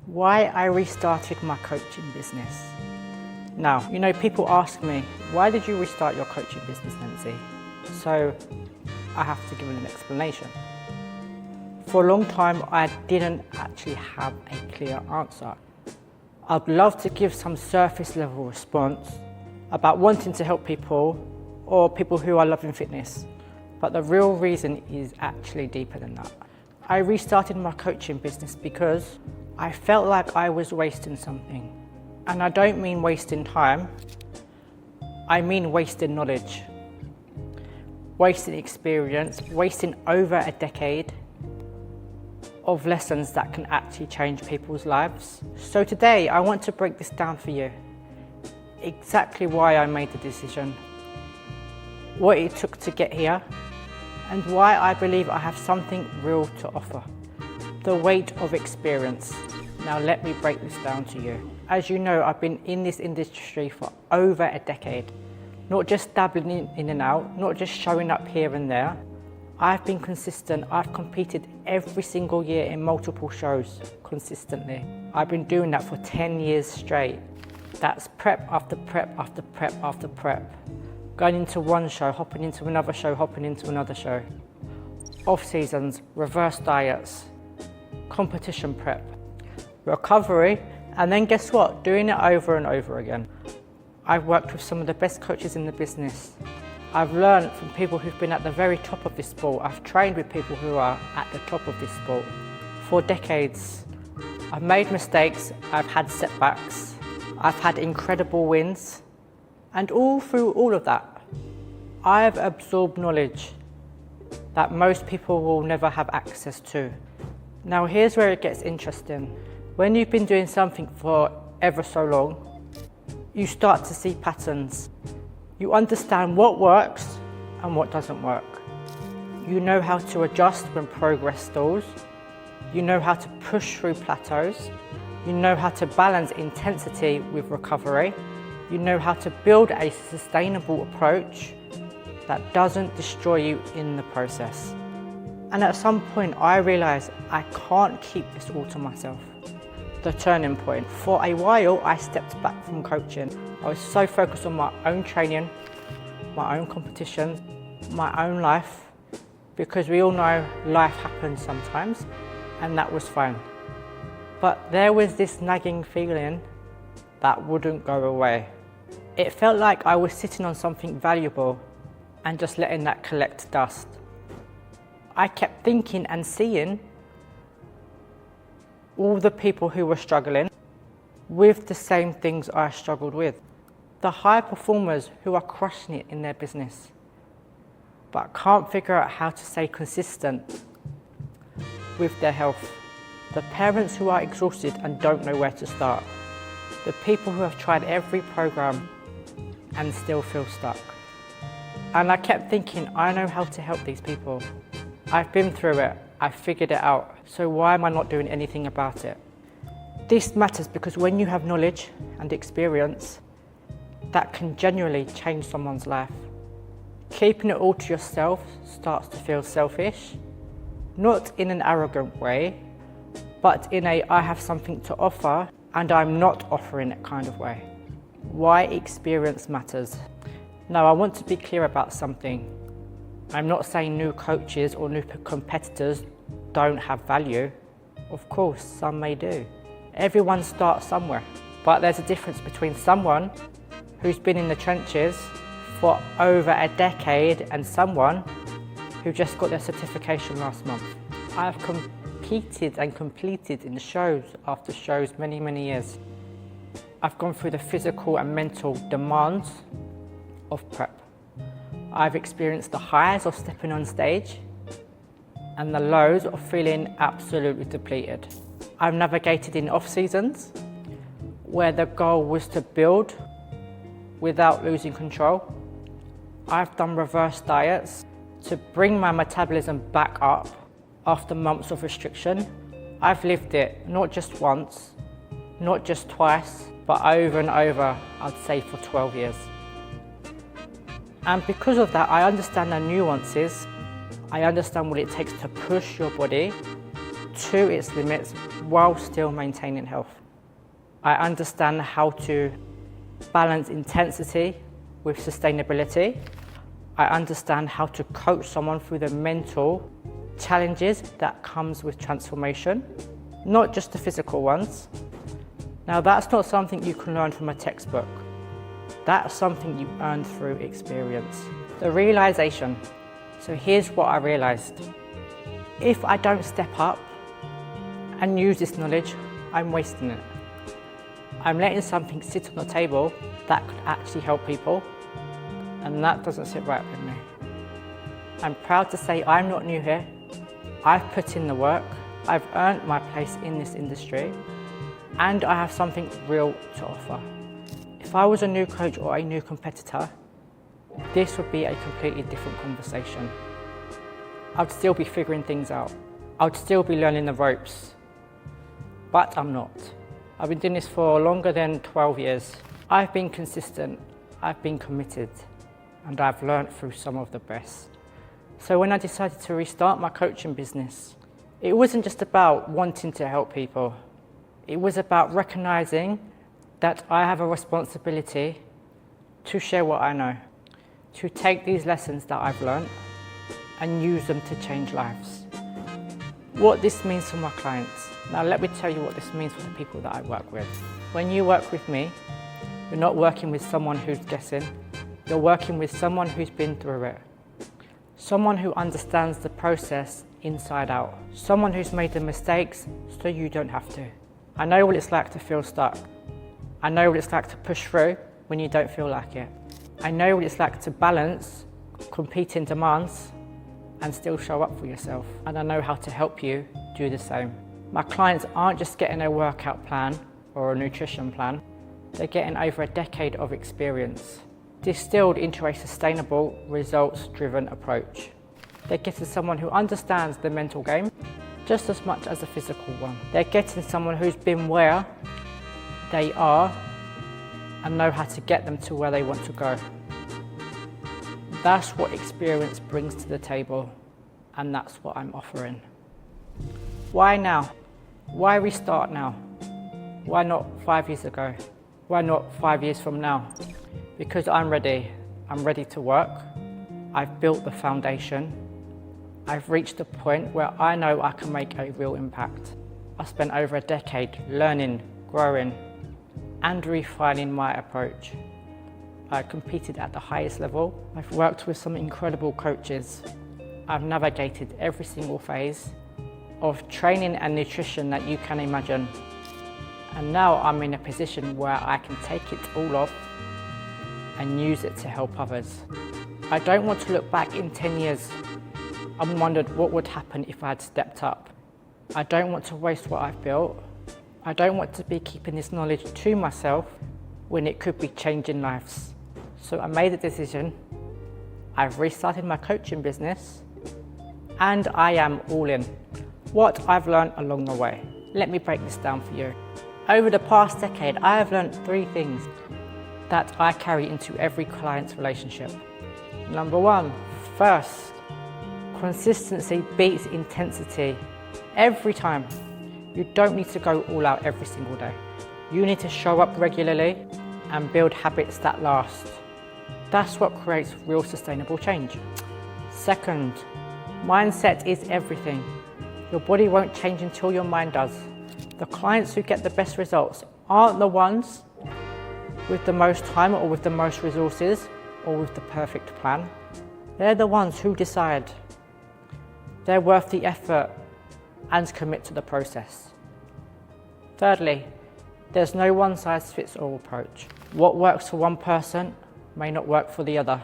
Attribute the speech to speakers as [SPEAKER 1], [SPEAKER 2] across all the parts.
[SPEAKER 1] Why I restarted my coaching business. Now, people ask me, why did you restart your coaching business, Nancy? So I have to give an explanation. For a long time, I didn't actually have a clear answer. I'd love to give some surface level response about wanting to help people or people who are loving fitness. But the real reason is actually deeper than that. I restarted my coaching business because I felt like I was wasting something. And I don't mean wasting time, I mean wasting knowledge, wasting experience, wasting over a decade of lessons that can actually change people's lives. So today I want to break this down for you. Exactly why I made the decision, what it took to get here, and why I believe I have something real to offer. The weight of experience. Now let me break this down to you. As you know, I've been in this industry for over a decade. Not just dabbling in and out, not just showing up here and there. I've been consistent. I've competed every single year in multiple shows consistently. I've been doing that for 10 years straight. That's prep after prep after prep after prep. Going into one show, hopping into another show, hopping into another show. Off seasons, reverse diets, competition prep, recovery, and then guess what? Doing it over and over again. I've worked with some of the best coaches in the business. I've learned from people who've been at the very top of this sport. I've trained with people who are at the top of this sport for decades. I've made mistakes, I've had setbacks, I've had incredible wins, and all through all of that, I've absorbed knowledge that most people will never have access to. Now here's where it gets interesting. When you've been doing something for ever so long, you start to see patterns. You understand what works and what doesn't work. You know how to adjust when progress stalls. You know how to push through plateaus. You know how to balance intensity with recovery. You know how to build a sustainable approach that doesn't destroy you in the process. And at some point I realized I can't keep this all to myself. The turning point. For a while I stepped back from coaching. I was so focused on my own training, my own competitions, my own life, because we all know life happens sometimes, and that was fine. But there was this nagging feeling that wouldn't go away. It felt like I was sitting on something valuable and just letting that collect dust. I kept thinking and seeing all the people who were struggling with the same things I struggled with. The high performers who are crushing it in their business, but can't figure out how to stay consistent with their health. The parents who are exhausted and don't know where to start. The people who have tried every program and still feel stuck. And I kept thinking, I know how to help these people. I've been through it, I've figured it out, so why am I not doing anything about it? This matters because when you have knowledge and experience, that can genuinely change someone's life. Keeping it all to yourself starts to feel selfish, not in an arrogant way, but in a I have something to offer and I'm not offering it kind of way. Why experience matters. Now I want to be clear about something. I'm not saying new coaches or new competitors don't have value. Of course, some may do. Everyone starts somewhere, but there's a difference between someone who's been in the trenches for over a decade and someone who just got their certification last month. I've competed and completed in shows after shows many, many years. I've gone through the physical and mental demands of prep. I've experienced the highs of stepping on stage and the lows of feeling absolutely depleted. I've navigated in off seasons where the goal was to build without losing control. I've done reverse diets to bring my metabolism back up after months of restriction. I've lived it not just once, not just twice, but over and over, I'd say for 12 years. And because of that, I understand the nuances. I understand what it takes to push your body to its limits while still maintaining health. I understand how to balance intensity with sustainability. I understand how to coach someone through the mental challenges that comes with transformation, not just the physical ones. Now, that's not something you can learn from a textbook. That's something you earn through experience. The realization. So here's what I realized. If I don't step up and use this knowledge, I'm wasting it. I'm letting something sit on the table that could actually help people, and that doesn't sit right with me. I'm proud to say I'm not new here. I've put in the work, I've earned my place in this industry, and I have something real to offer. If I was a new coach or a new competitor, this would be a completely different conversation. I'd still be figuring things out. I'd still be learning the ropes, but I'm not. I've been doing this for longer than 12 years. I've been consistent, I've been committed, and I've learned through some of the best. So when I decided to restart my coaching business, it wasn't just about wanting to help people. It was about recognizing that I have a responsibility to share what I know, to take these lessons that I've learned and use them to change lives. What this means for my clients. Now let me tell you what this means for the people that I work with. When you work with me, you're not working with someone who's guessing, you're working with someone who's been through it. Someone who understands the process inside out. Someone who's made the mistakes so you don't have to. I know what it's like to feel stuck. I know what it's like to push through when you don't feel like it. I know what it's like to balance competing demands and still show up for yourself. And I know how to help you do the same. My clients aren't just getting a workout plan or a nutrition plan. They're getting over a decade of experience, distilled into a sustainable, results-driven approach. They're getting someone who understands the mental game just as much as the physical one. They're getting someone who's been where they are and know how to get them to where they want to go. That's what experience brings to the table, and that's what I'm offering. Why now? Why restart now? Why not 5 years ago? Why not 5 years from now? Because I'm ready. I'm ready to work. I've built the foundation. I've reached a point where I know I can make a real impact. I spent over a decade learning, growing, and refining my approach. I competed at the highest level. I've worked with some incredible coaches. I've navigated every single phase of training and nutrition that you can imagine. And now I'm in a position where I can take it all off and use it to help others. I don't want to look back in 10 years and wondered what would happen if I had stepped up. I don't want to waste what I've built. I don't want to be keeping this knowledge to myself when it could be changing lives. So I made a decision. I've restarted my coaching business and I am all in. What I've learned along the way. Let me break this down for you. Over the past decade, I have learned 3 things that I carry into every client's relationship. Number 1, first, consistency beats intensity every time. You don't need to go all out every single day. You need to show up regularly and build habits that last. That's what creates real sustainable change. Second, mindset is everything. Your body won't change until your mind does. The clients who get the best results aren't the ones with the most time or with the most resources or with the perfect plan. They're the ones who decide they're worth the effort and commit to the process. Thirdly, there's no one-size-fits-all approach. What works for one person may not work for the other.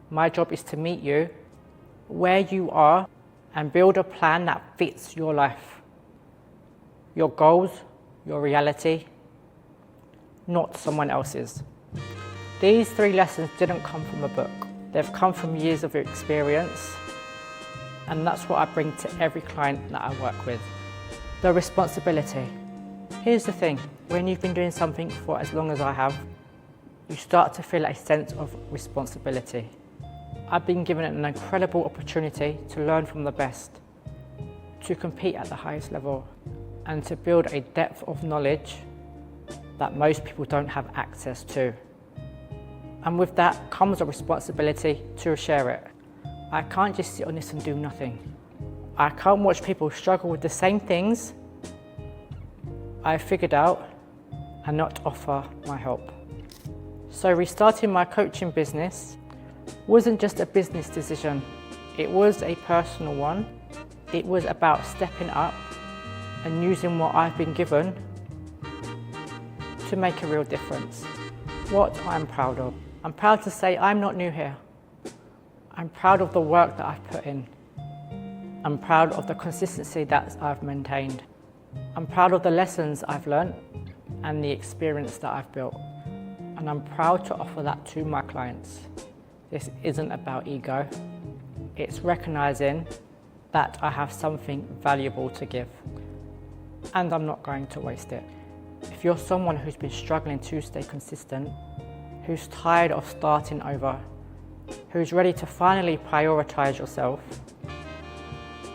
[SPEAKER 1] My job is to meet you where you are and build a plan that fits your life, your goals, your reality, not someone else's. These 3 lessons didn't come from a book. They've come from years of experience, and that's what I bring to every client that I work with. The responsibility. Here's the thing, when you've been doing something for as long as I have, you start to feel a sense of responsibility. I've been given an incredible opportunity to learn from the best, to compete at the highest level and to build a depth of knowledge that most people don't have access to. And with that comes a responsibility to share it. I can't just sit on this and do nothing. I can't watch people struggle with the same things I figured out and not offer my help. So restarting my coaching business wasn't just a business decision, it was a personal one. It was about stepping up and using what I've been given to make a real difference. What I'm proud of. I'm proud to say I'm not new here. I'm proud of the work that I've put in. I'm proud of the consistency that I've maintained. I'm proud of the lessons I've learned and the experience that I've built. And I'm proud to offer that to my clients. This isn't about ego. It's recognizing that I have something valuable to give. And I'm not going to waste it. If you're someone who's been struggling to stay consistent, who's tired of starting over, who's ready to finally prioritize yourself,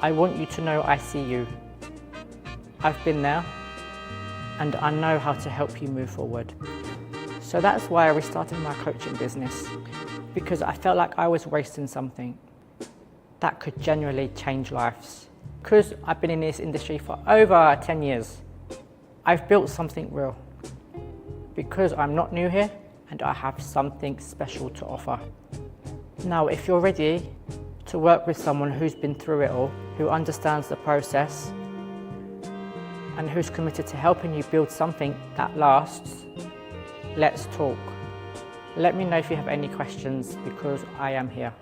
[SPEAKER 1] I want you to know I see you. I've been there and I know how to help you move forward. So that's why I restarted my coaching business, because I felt like I was wasting something that could genuinely change lives. Because I've been in this industry for over 10 years, I've built something real. Because I'm not new here and I have something special to offer. Now, if you're ready to work with someone who's been through it all, who understands the process, and who's committed to helping you build something that lasts, let's talk. Let me know if you have any questions, because I am here.